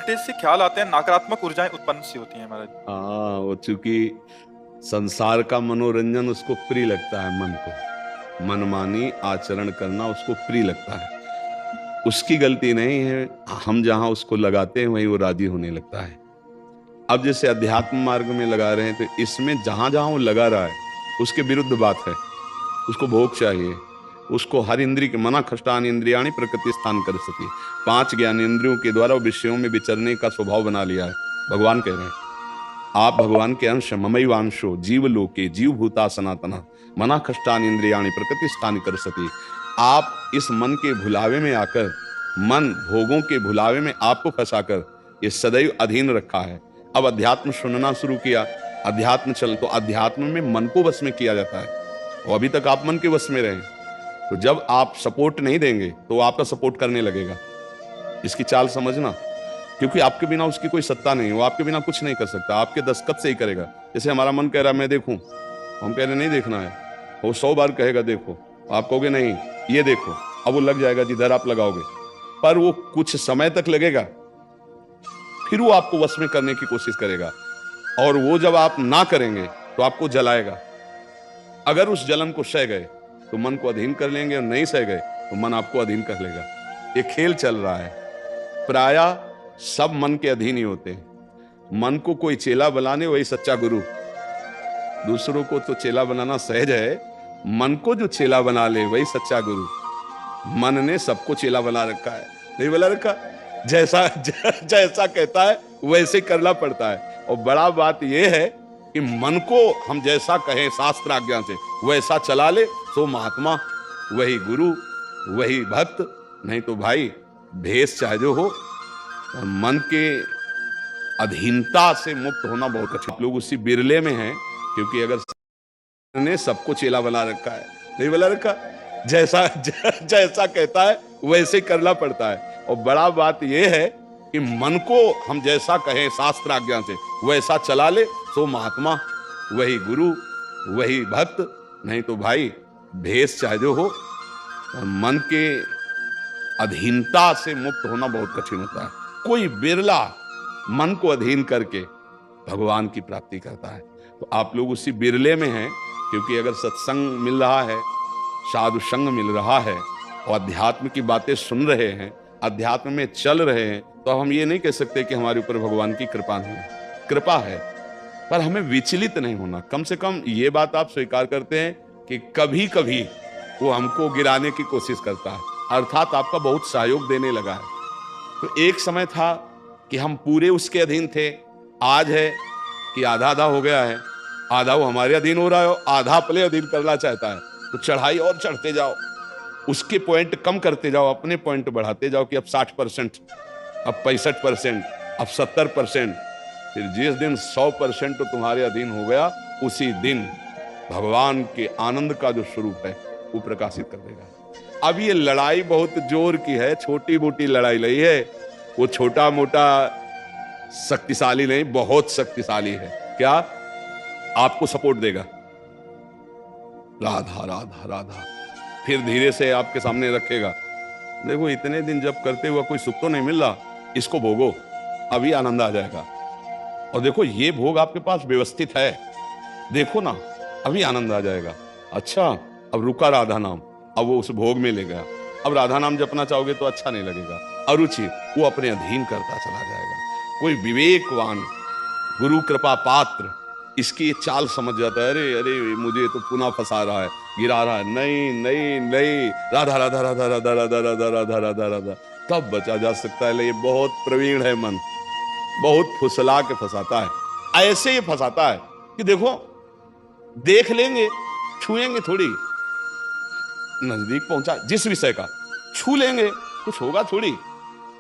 Negative से ख्याल आते हैं, नकारात्मक ऊर्जाएं उत्पन्न सी होती हैं महाराज। हाँ, वो चूंकि संसार का मनोरंजन उसको प्रिय लगता है, मन को मनमानी आचरण करना उसको प्रिय लगता है। उसकी गलती नहीं है, हम जहां उसको लगाते हैं वहीं वो राजी होने लगता है। अब जैसे अध्यात्म मार्ग में लगा रहे हैं तो इसमें जहां जहां वो लगा रहा है उसके विरुद्ध बात है। उसको भोग चाहिए, उसको हर इंद्रिय के मना खष्टान इंद्रियाणी प्रकृति स्थान कर सके। 5 ज्ञानेंद्रियों के द्वारा वो विषयों में विचरने का स्वभाव बना लिया है। भगवान कह रहे हैं आप भगवान के अंश, ममैवांशो जीव लोके जीव भूता सनातना मना खष्टान इंद्रियाणी प्रकृति स्थान कर सके। आप इस मन के भुलावे में आकर, मन भोगों के भुलावे में आपको फंसाकर ये सदैव अधीन रखा है। अब अध्यात्म सुनना शुरू किया, अध्यात्म चल तो अध्यात्म में मन को वश में किया जाता है और अभी तक आप मन के वश में रहे। तो जब आप सपोर्ट नहीं देंगे तो वो आपका सपोर्ट करने लगेगा। इसकी चाल समझना, क्योंकि आपके बिना उसकी कोई सत्ता नहीं, वो आपके बिना कुछ नहीं कर सकता, आपके दस्तखत से ही करेगा। जैसे हमारा मन कह रहा है मैं देखूं, हम कह रहे नहीं देखना है, वो 100 बार कहेगा देखो, आप कहोगे नहीं ये देखो, अब वो लग जाएगा जिधर आप लगाओगे, पर वो कुछ समय तक लगेगा, फिर वो आपको वश में करने की कोशिश करेगा और वो जब आप ना करेंगे तो आपको जलाएगा। अगर उस जलन को सह गए तो मन को अधीन कर लेंगे और नहीं सह गए तो मन आपको अधीन कर लेगा। ये खेल चल रहा है। प्रायः सब मन के अधीन ही होते हैं। मन को कोई चेला बनाने वही सच्चा गुरु। दूसरों को तो चेला बनाना सहज है, मन को जो चेला बना ले वही सच्चा गुरु। मन ने सबको चेला बना रखा है, नहीं बना रखा, जैसा जैसा कहता है वैसे करना पड़ता है। और बड़ा बात यह है कि मन को हम जैसा कहें शास्त्र आज्ञा से वैसा चला ले तो महात्मा, वही गुरु, वही भक्त। नहीं तो भाई भेष चाहे जो हो, मन के अधीनता से मुक्त होना बहुत कठिन। लोग उसी बिरले में हैं, क्योंकि अगर ने सबको चेला बना रखा है, नहीं बना रखा, जैसा जैसा कहता है वैसे करना पड़ता है। और बड़ा बात यह है कि मन को हम जैसा कहें शास्त्र आज्ञा से वैसा चला ले तो महात्मा, वही गुरु, वही भक्त। नहीं तो भाई भेष चाहे जो हो, मन के अधीनता से मुक्त होना बहुत कठिन होता है। कोई बिरला मन को अधीन करके भगवान की प्राप्ति करता है। तो आप लोग उसी बिरले में हैं, क्योंकि अगर सत्संग मिल रहा है, साधु संग मिल रहा है और अध्यात्म की बातें सुन रहे हैं, अध्यात्म में चल रहे हैं, तो हम ये नहीं कह सकते कि हमारे ऊपर भगवान की कृपा नहीं है। कृपा है, पर हमें विचलित नहीं होना। कम से कम ये बात आप स्वीकार करते हैं कि कभी कभी वो हमको गिराने की कोशिश करता है, अर्थात आपका बहुत सहयोग देने लगा है। तो एक समय था कि हम पूरे उसके अधीन थे, आज है कि आधा आधा हो गया है। आधा वो हमारे अधीन हो रहा है, आधा अपने अधीन करना चाहता है। तो चढ़ाई और चढ़ते जाओ, उसके पॉइंट कम करते जाओ, अपने पॉइंट बढ़ाते जाओ कि अब 60%, अब 65%, अब 70%। फिर जिस दिन 100% तो तुम्हारे अधीन हो गया, उसी दिन भगवान के आनंद का जो स्वरूप है वो प्रकाशित कर देगा। अब ये लड़ाई बहुत जोर की है, छोटी मोटी लड़ाई नहीं है। वो छोटा मोटा शक्तिशाली नहीं, बहुत शक्तिशाली है। क्या? आपको सपोर्ट देगा, राधा राधा राधा, फिर धीरे से आपके सामने रखेगा। देखो इतने दिन जब करते हुआ कोई सुख तो नहीं मिल रहा, इसको भोगो, अभी आनंद आ जाएगा। और देखो ये भोग आपके पास व्यवस्थित है, देखो ना अभी आनंद आ जाएगा। अच्छा, अब रुका राधा नाम, अब वो उस भोग में ले गया। अब राधा नाम जपना चाहोगे तो अच्छा नहीं लगेगा, अरुचि, वो अपने अधीन करता चला जाएगा। कोई विवेकवान गुरु कृपा पात्र इसकी ये चाल समझ जाता है, अरे अरे मुझे तो पुनः फंसा रहा है, गिरा रहा है, नहीं नहीं नहीं, राधा राधा राधा राधा राधा राधा राधा राधा राधा, तब बचा जा सकता है। ये बहुत प्रवीण है मन, बहुत फुसला के फंसाता है। ऐसे ही फंसाता है कि देखो देख लेंगे, छुएंगे थोड़ी, नजदीक पहुंचा जिस विषय का छू लेंगे, कुछ होगा थोड़ी,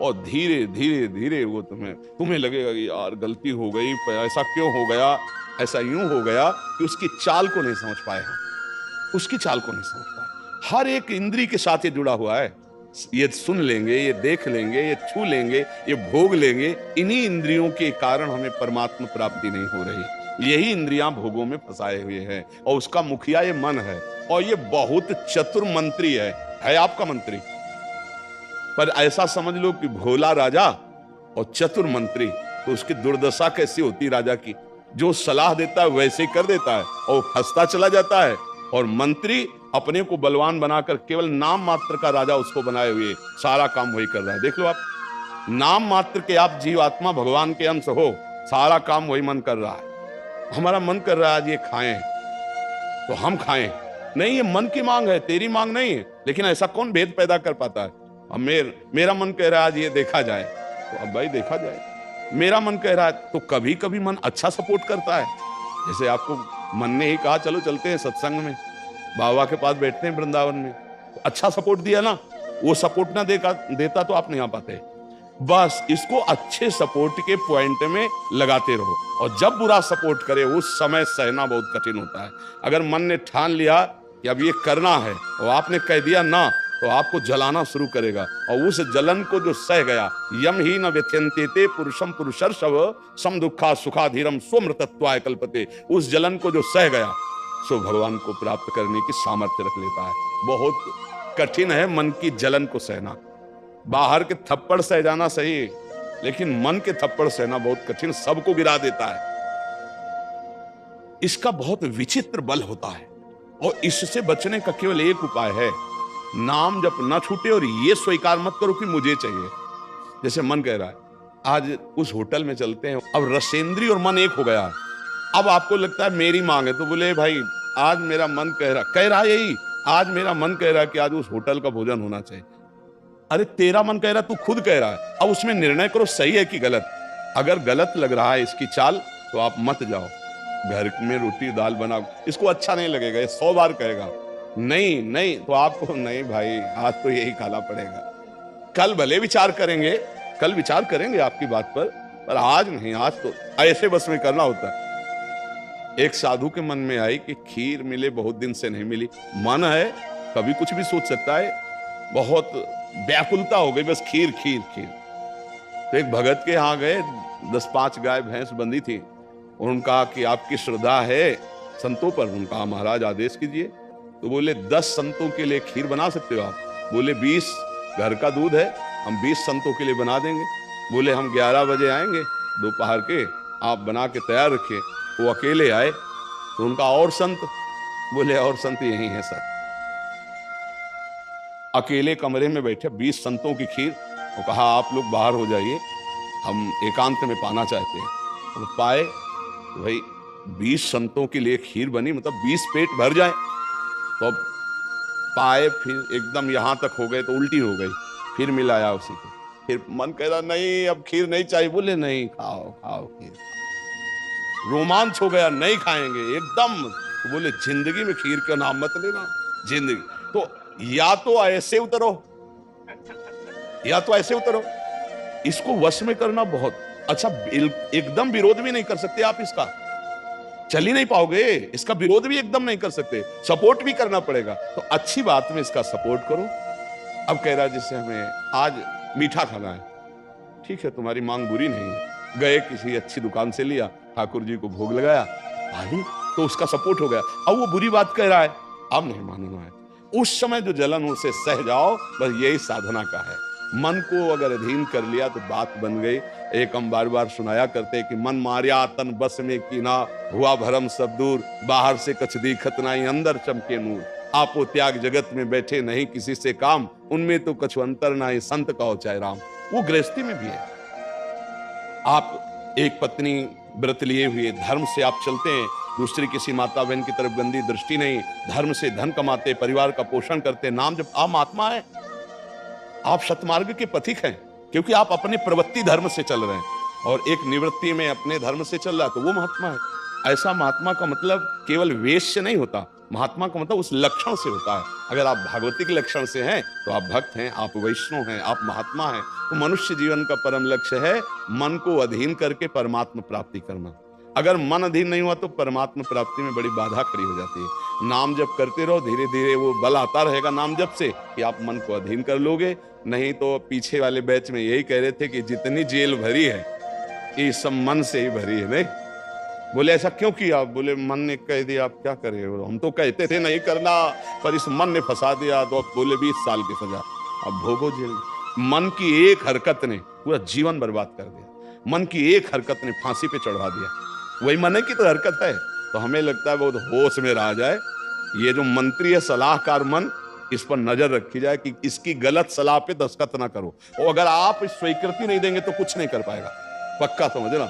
और धीरे धीरे धीरे वो तुम्हें लगेगा कि यार गलती हो गई, ऐसा क्यों हो गया, ऐसा यूं हो गया कि उसकी चाल को नहीं समझ पाए हम, उसकी चाल को नहीं समझ पाए। हर एक इंद्री के साथ ये जुड़ा हुआ है। ये सुन लेंगे, ये देख लेंगे, ये छू लेंगे, ये भोग लेंगे। इन्हीं इंद्रियों के कारण हमें परमात्मा प्राप्ति नहीं हो रही। यही इंद्रियां भोगों में फंसाए हुए हैं और उसका मुखिया ये मन है। और ये बहुत चतुर मंत्री है आपका मंत्री। पर ऐसा समझ लो कि भोला राजा और चतुर मंत्री, तो उसकी दुर्दशा कैसी होती राजा की। जो सलाह देता है वैसे ही कर देता है और फंसता चला जाता है। और मंत्री अपने को बलवान बनाकर केवल नाम मात्र का राजा उसको बनाए हुए सारा काम वही कर रहा है। देख लो आप, नाम मात्र के आप जीवात्मा भगवान के अंश हो, सारा काम वही मन कर रहा है। हमारा मन कर रहा है आज ये खाएं तो हम खाएं, नहीं, ये मन की मांग है, तेरी मांग नहीं है। लेकिन ऐसा कौन भेद पैदा कर पाता है। अब मेरा मन कह रहा है आज ये देखा जाए, तो अब भाई देखा जाए। मेरा मन कह रहा है, तो कभी कभी मन अच्छा सपोर्ट करता है। जैसे आपको मन ने ही कहा चलो चलते हैं सत्संग में, बाबा के पास बैठते हैं वृंदावन में, तो अच्छा सपोर्ट दिया ना। वो सपोर्ट ना देता तो आप नहीं आ पाते। बस इसको अच्छे सपोर्ट के पॉइंट में लगाते रहो, और जब बुरा सपोर्ट करे उस समय सहना बहुत कठिन होता है। अगर मन ने ठान लिया कि अब ये करना है और आपने कह दिया ना, तो आपको जलाना शुरू करेगा। और उस जलन को जो सह गया, यम ही न व्यथ्यन्ते पुरुषम पुरुषर्षव सम दुखा सुखाधीरम स्वमृतत्वाय कल्पते, उस जलन को जो सह गया सो भगवान को प्राप्त करने की सामर्थ्य रख लेता है। बहुत कठिन है मन की जलन को सहना। बाहर के थप्पड़ सह जाना सही, लेकिन मन के थप्पड़ सहना बहुत कठिन, सबको गिरा देता है। इसका बहुत विचित्र बल होता है, और इससे बचने का केवल एक उपाय है, नाम जब ना छूटे और ये स्वीकार मत करो कि मुझे चाहिए। जैसे मन कह रहा है आज उस होटल में चलते हैं, अब रसेंद्री और मन एक हो गया। अब आपको लगता है मेरी मांग है, तो बोले भाई आज मेरा मन कह रहा यही, आज मेरा मन कह रहा है कि आज उस होटल का भोजन होना चाहिए। अरे तेरा मन कह रहा है, तू खुद कह रहा है, अब उसमें निर्णय करो सही है कि गलत। अगर गलत लग रहा है इसकी चाल, तो आप मत जाओ। घर में रोटी दाल बनाओ, इसको अच्छा नहीं लगेगा, ये 100 बार कहेगा नहीं नहीं, तो आपको नहीं भाई आज तो यही खाना पड़ेगा। कल भले विचार करेंगे, कल विचार करेंगे आपकी बात पर आज नहीं, आज तो ऐसे बस में करना होता है। एक साधु के मन में आई कि खीर मिले, बहुत दिन से नहीं मिली। मन है कभी कुछ भी सोच सकता है, बहुत व्याकुलता हो गई, बस खीर खीर खीर। तो एक भगत के यहाँ गए, 10-5 गाय भैंस बंधी थी। उनका कि आपकी श्रद्धा है संतों पर? उनका महाराज आदेश कीजिए। तो बोले 10 संतों के लिए खीर बना सकते हो आप? बोले 20 घर का दूध है, हम 20 संतों के लिए बना देंगे। बोले हम 11 बजे आएंगे दोपहर के, आप बना के तैयार रखिए। वो अकेले आए, तो उनका और संत? बोले और संत यही है सर। अकेले कमरे में बैठे 20 संतों की खीर, वो कहा आप लोग बाहर हो जाइए, हम एकांत में पाना चाहते हैं। तो पाए, भाई 20 संतों के लिए खीर बनी, मतलब 20 पेट भर जाए। तो अब पाए, फिर एकदम यहां तक हो गए तो उल्टी हो गई, फिर मिलाया उसी को। फिर मन कह रहा नहीं अब खीर नहीं चाहिए। बोले नहीं, खाओ खाओ खीर। रोमांच हो गया, नहीं खाएंगे एकदम। तो बोले जिंदगी में खीर का नाम मत लेना, जिंदगी। तो या तो ऐसे उतरो, या तो ऐसे उतरो। इसको वश में करना बहुत अच्छा। एकदम विरोध भी नहीं कर सकते आप इसका, चल ही नहीं पाओगे। इसका विरोध भी एकदम नहीं कर सकते, सपोर्ट भी करना पड़ेगा। तो अच्छी बात में इसका सपोर्ट करो। अब कह रहा जैसे हमें आज मीठा खाना है, ठीक है तुम्हारी मांग बुरी नहीं है। गए किसी अच्छी दुकान से लिया, ठाकुर जी को भोग लगाया, भाई तो उसका सपोर्ट हो गया। अब वो बुरी बात कह रहा है, अब नहीं मानना है। उस समय जो जलन उसे सह जाओ, बस यही साधना का है। मन को अगर अधीन कर लिया तो बात बन गई। एक हम बार बार सुनाया करते कि मन मारिया तन बस में कीना, हुआ भरम सब दूर, बाहर से कछ दिखत नाही अंदर चमके नूर। आपो त्याग जगत में बैठे नहीं किसी से काम, उनमें तो कछु अंतर नाही संत कहो चाहे राम। वो गृहस्थी में भी है। आप एक पत्नी व्रत लिए हुए धर्म से आप चलते हैं, दूसरी किसी माता बहन की तरफ गंदी दृष्टि नहीं, धर्म से धन कमाते, परिवार का पोषण करते, नाम जब आप महात्मा है, आप सतमार्ग के पथिक हैं, क्योंकि आप अपने प्रवृत्ति धर्म से चल रहे हैं और एक निवृत्ति में अपने धर्म से चल रहा है, तो वो महात्मा है। ऐसा महात्मा का मतलब केवल वेश से नहीं होता, महात्मा का मतलब उस लक्षण से होता है। अगर आप भागवती के लक्षण से हैं तो आप भक्त हैं, आप वैष्णव हैं, आप महात्मा हैं। तो मनुष्य जीवन का परम लक्ष्य है मन को अधीन करके परमात्मा प्राप्ति करना। अगर मन अधीन नहीं हुआ तो परमात्मा प्राप्ति में बड़ी बाधा खड़ी हो जाती है। नाम जप करते रहो, धीरे धीरे वो बल आता रहेगा नाम जप से कि आप मन को अधीन कर लोगे। नहीं तो पीछे वाले बैच में यही कह रहे थे कि जितनी जेल भरी है ये सब मन से ही भरी है। नहीं बोले ऐसा क्यों किया? बोले मन ने कह दिया, आप क्या करें, हम तो कहते थे नहीं करना, पर इस मन ने फंसा दिया। तो अब बोले 20 साल की सजा, अब भोगो जेल। मन की एक हरकत ने पूरा जीवन बर्बाद कर दिया, मन की एक हरकत ने फांसी पे चढ़वा दिया। वही मन की तो हरकत है। तो हमें लगता है बहुत होश में रहा जाए, ये जो मंत्री है सलाहकार मन, इस पर नजर रखी जाए कि इसकी गलत सलाह पे दस्तखत ना करो। और अगर आप स्वीकृति नहीं देंगे तो कुछ नहीं कर पाएगा, पक्का समझना।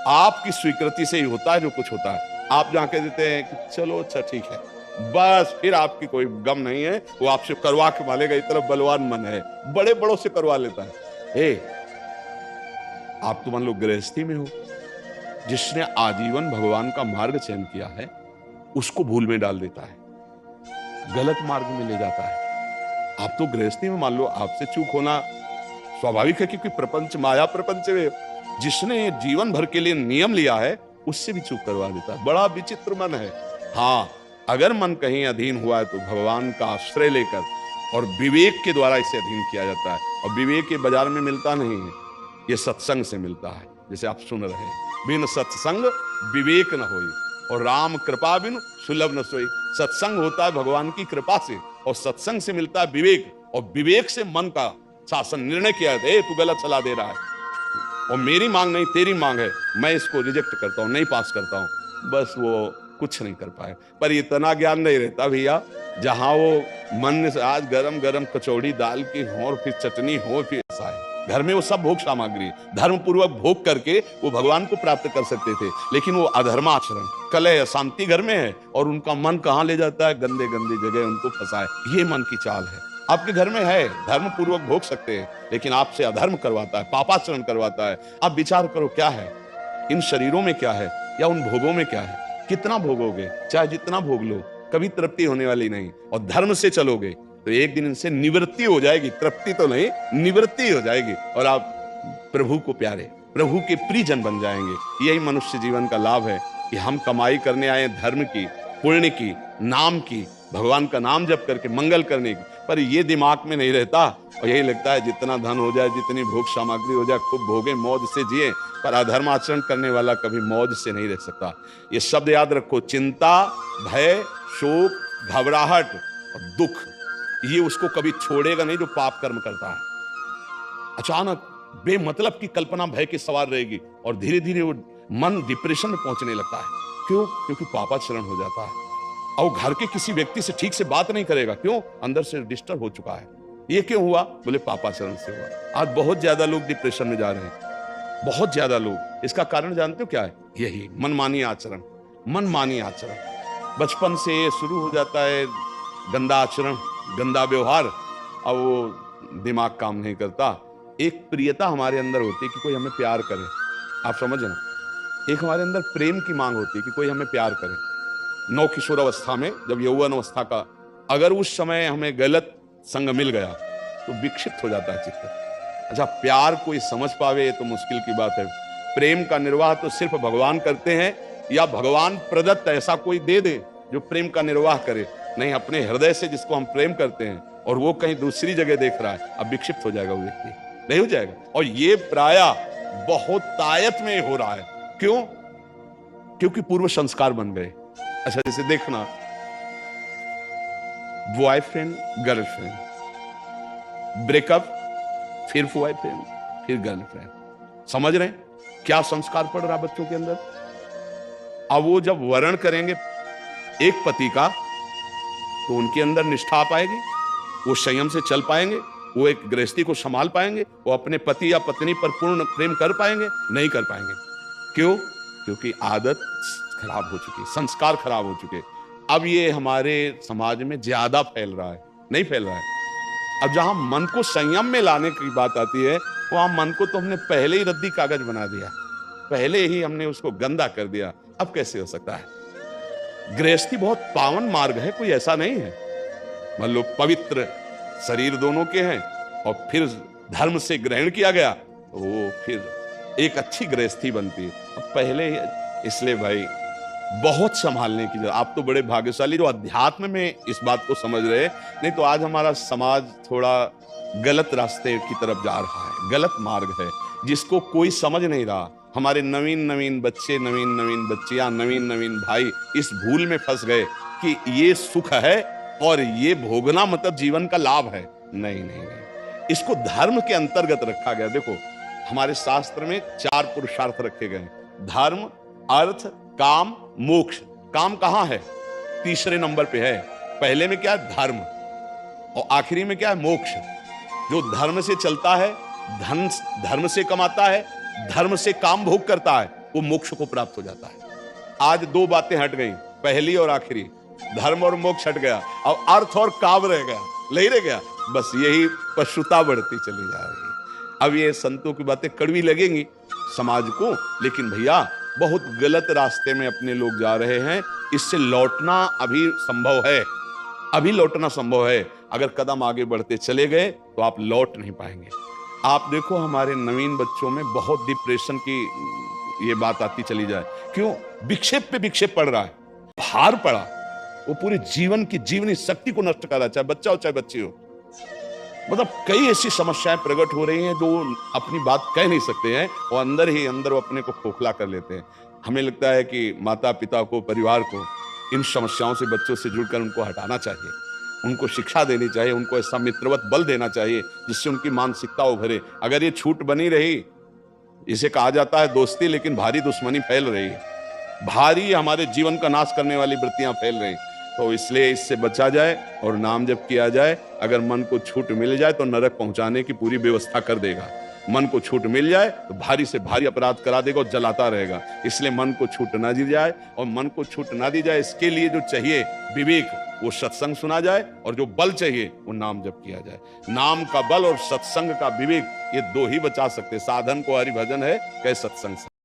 आपकी स्वीकृति से ही होता है जो कुछ होता है। आप जहां कह देते हैं कि चलो अच्छा ठीक है, बस फिर आपकी कोई गम नहीं है, वो आपसे करवा के मालेगा। इतना बलवान मन है, बड़े बड़ों से करवा लेता है। आप तो मान लो गृहस्थी में हो, जिसने आजीवन भगवान का मार्ग चयन किया है उसको भूल में डाल देता है, गलत मार्ग में ले जाता है। आप तो गृहस्थी में मान लो आपसे चूक होना स्वाभाविक है, क्योंकि प्रपंच माया प्रपंच में जिसने जीवन भर के लिए नियम लिया है उससे भी चूक करवा देता है। बड़ा विचित्र मन है। हाँ, अगर मन कहीं अधीन हुआ है तो भगवान का आश्रय लेकर और विवेक के द्वारा इसे अधीन किया जाता है। और विवेक ये बाजार में मिलता नहीं है, ये सत्संग से मिलता है। जैसे आप सुन रहे हैं, बिन सत्संग विवेक न होई और राम कृपा बिन सुलभ न सोई। सत्संग होता है भगवान की कृपा से, और सत्संग से मिलता है विवेक, और विवेक से मन का शासन निर्णय किया जाता है, तू गलत सलाह दे रहा है और मेरी मांग नहीं तेरी मांग है, मैं इसको रिजेक्ट करता हूं, नहीं पास करता हूं। बस वो कुछ नहीं कर पाए। पर इतना ज्ञान नहीं रहता भैया, जहां वो मन से आज गरम गरम कचौड़ी दाल की हो और फिर चटनी हो, फिर ऐसा है घर में वो सब भोग सामग्री धर्म पूर्वक भोग करके वो भगवान को प्राप्त कर सकते थे, लेकिन वो अधर्माचरण कलह शांति घर में है और उनका मन कहां ले जाता है, गंदे गंदी जगह उनको फंसाए। ये मन की चाल है। आपके घर में है, धर्म पूर्वक भोग सकते हैं, लेकिन आपसे अधर्म करवाता है, पापाचरण करवाता है। आप विचार करो क्या है इन शरीरों में, क्या है या उन भोगों में क्या है। कितना भोगोगे, चाहे जितना भोग लो, कभी तृप्ति होने वाली नहीं। और धर्म से चलोगे तो एक दिन इनसे निवृत्ति हो जाएगी, तृप्ति तो नहीं, निवृत्ति हो जाएगी, और आप प्रभु को प्यारे, प्रभु के प्रियजन बन जाएंगे। यही मनुष्य जीवन का लाभ है कि हम कमाई करने आए धर्म की, पुण्य की, नाम की, भगवान का नाम जप करके मंगल करने की। पर ये दिमाग में नहीं रहता और यही लगता है जितना धन हो जाए, जितनी भोग सामग्री हो जाए, खूब भोगे, मौज से जिए। पर अधर्म आचरण करने वाला कभी मौज से नहीं रह सकता। ये शब्द याद रखो, चिंता, भय, शोक, घबराहट और दुख, ये उसको कभी छोड़ेगा नहीं जो पाप कर्म करता है। अचानक बेमतलब की कल्पना भय की सवार रहेगी और धीरे धीरे वो मन डिप्रेशन में पहुंचने लगता है। क्यों? क्योंकि पापाचरण हो जाता है। और घर के किसी व्यक्ति से ठीक से बात नहीं करेगा। क्यों? अंदर से डिस्टर्ब हो चुका है। ये क्यों हुआ? बोले पापाचरण से हुआ। आज बहुत ज्यादा लोग डिप्रेशन में जा रहे हैं, बहुत ज्यादा लोग। इसका कारण जानते हो क्या है? यही मनमानी आचरण। मनमानी आचरण बचपन से शुरू हो जाता है, गंदा आचरण, गंदा व्यवहार। अब वो दिमाग काम नहीं करता। एक प्रियता हमारे अंदर होती है कि कोई हमें प्यार करे, आप समझना। एक हमारे अंदर प्रेम की मांग होती है कि कोई हमें प्यार करे। नौ किशोर अवस्था में, जब यौवन अवस्था का, अगर उस समय हमें गलत संग मिल गया तो विक्षिप्त हो जाता है चित्त। अच्छा, प्यार कोई समझ पावे तो मुश्किल की बात है। प्रेम का निर्वाह तो सिर्फ भगवान करते हैं, या भगवान प्रदत्त ऐसा कोई दे दे जो प्रेम का निर्वाह करे। नहीं, अपने हृदय से जिसको हम प्रेम करते हैं और वो कहीं दूसरी जगह देख रहा है, अब विक्षिप्त हो जाएगा वो व्यक्ति, नहीं हो जाएगा। और ये प्रायः बहुत तायत में हो रहा है। क्यों? क्योंकि पूर्व संस्कार बन गए। अच्छा, जैसे देखना, बॉयफ्रेंड गर्लफ्रेंड, ब्रेकअप, फिर बॉयफ्रेंड, फिर गर्लफ्रेंड। समझ रहे हैं क्या संस्कार पड़ रहा बच्चों के अंदर? अब वो जब वर्ण करेंगे एक पति का तो उनके अंदर निष्ठा आ पाएगी, वो संयम से चल पाएंगे, वो एक गृहस्थी को संभाल पाएंगे, वो अपने पति या पत्नी पर पूर्ण प्रेम कर पाएंगे? नहीं कर पाएंगे। क्यों? क्योंकि आदत खराब हो चुकी, संस्कार खराब हो चुके। अब ये हमारे समाज में ज्यादा फैल रहा है, नहीं फैल रहा है। अब जहां मन को संयम में लाने की बात आती है, वहां मन को तो हमने पहले ही रद्दी कागज बना दिया, पहले ही हमने उसको गंदा कर दिया। अब कैसे हो सकता है? गृहस्थी बहुत पावन मार्ग है, कोई ऐसा नहीं है। मान लो पवित्र शरीर दोनों के हैं और फिर धर्म से ग्रहण किया गया तो वो फिर एक अच्छी गृहस्थी बनती है। अब पहले, इसलिए भाई बहुत संभालने की जरूरत। आप तो बड़े भाग्यशाली जो अध्यात्म में इस बात को समझ रहे, नहीं तो आज हमारा समाज थोड़ा गलत रास्ते की तरफ जा रहा है, गलत मार्ग है जिसको कोई समझ नहीं रहा। हमारे नवीन नवीन बच्चे, नवीन नवीन बच्चियां, नवीन नवीन भाई इस भूल में फंस गए कि ये सुख है और ये भोगना मतलब जीवन का लाभ है। नहीं नहीं नहीं, इसको धर्म के अंतर्गत रखा गया। देखो हमारे शास्त्र में 4 पुरुषार्थ रखे गए, धर्म, अर्थ, काम, मोक्ष। काम कहां है? तीसरे नंबर पे है। पहले में क्या है? धर्म, और आखिरी में क्या है? मोक्ष। जो धर्म से चलता है, धन धर्म से कमाता है, धर्म से काम भोग करता है, वो मोक्ष को प्राप्त हो जाता है। आज 2 बातें हट गई, पहली और आखिरी, धर्म और मोक्ष हट गया, अब अर्थ और काम रह गया, नहीं रह गया। बस यही पशुता बढ़ती चली जा रही है। अब ये संतों की बातें कड़वी लगेंगी समाज को, लेकिन भैया बहुत गलत रास्ते में अपने लोग जा रहे हैं। इससे लौटना अभी संभव है, अभी लौटना संभव है। अगर कदम आगे बढ़ते चले गए तो आप लौट नहीं पाएंगे। आप देखो हमारे नवीन बच्चों में बहुत डिप्रेशन की ये बात आती चली जाए। क्यों? विक्षेप पे विक्षेप पड़ रहा है, भार पड़ा, वो पूरे जीवन की जीवनी शक्ति को नष्ट कर रहा है, चाहे बच्चा हो चाहे बच्ची हो। मतलब कई ऐसी समस्याएं प्रकट हो रही हैं जो अपनी बात कह नहीं सकते हैं, और अंदर ही अंदर वो अपने को खोखला कर लेते हैं। हमें लगता है कि माता पिता को, परिवार को इन समस्याओं से, बच्चों से जुड़कर उनको हटाना चाहिए, उनको शिक्षा देनी चाहिए, उनको ऐसा मित्रवत बल देना चाहिए जिससे उनकी मानसिकता उभरे। अगर ये छूट बनी रही, इसे कहा जाता है दोस्ती, लेकिन भारी दुश्मनी फैल रही है, भारी हमारे जीवन का नाश करने वाली वृत्तियां फैल रही। तो इसलिए इससे बचा जाए और नाम जप किया जाए। अगर मन को छूट मिल जाए तो नरक पहुंचाने की पूरी व्यवस्था कर देगा। मन को छूट मिल जाए तो भारी से भारी अपराध करा देगा और जलाता रहेगा। इसलिए मन को छूट ना दी जाए, और मन को छूट ना दी जाए इसके लिए जो चाहिए विवेक, वो सत्संग सुना जाए, और जो बल चाहिए वो नाम जप किया जाए। नाम का बल और सत्संग का विवेक, ये 2 ही बचा सकते। साधन को हरि भजन है, कह सत्संग से।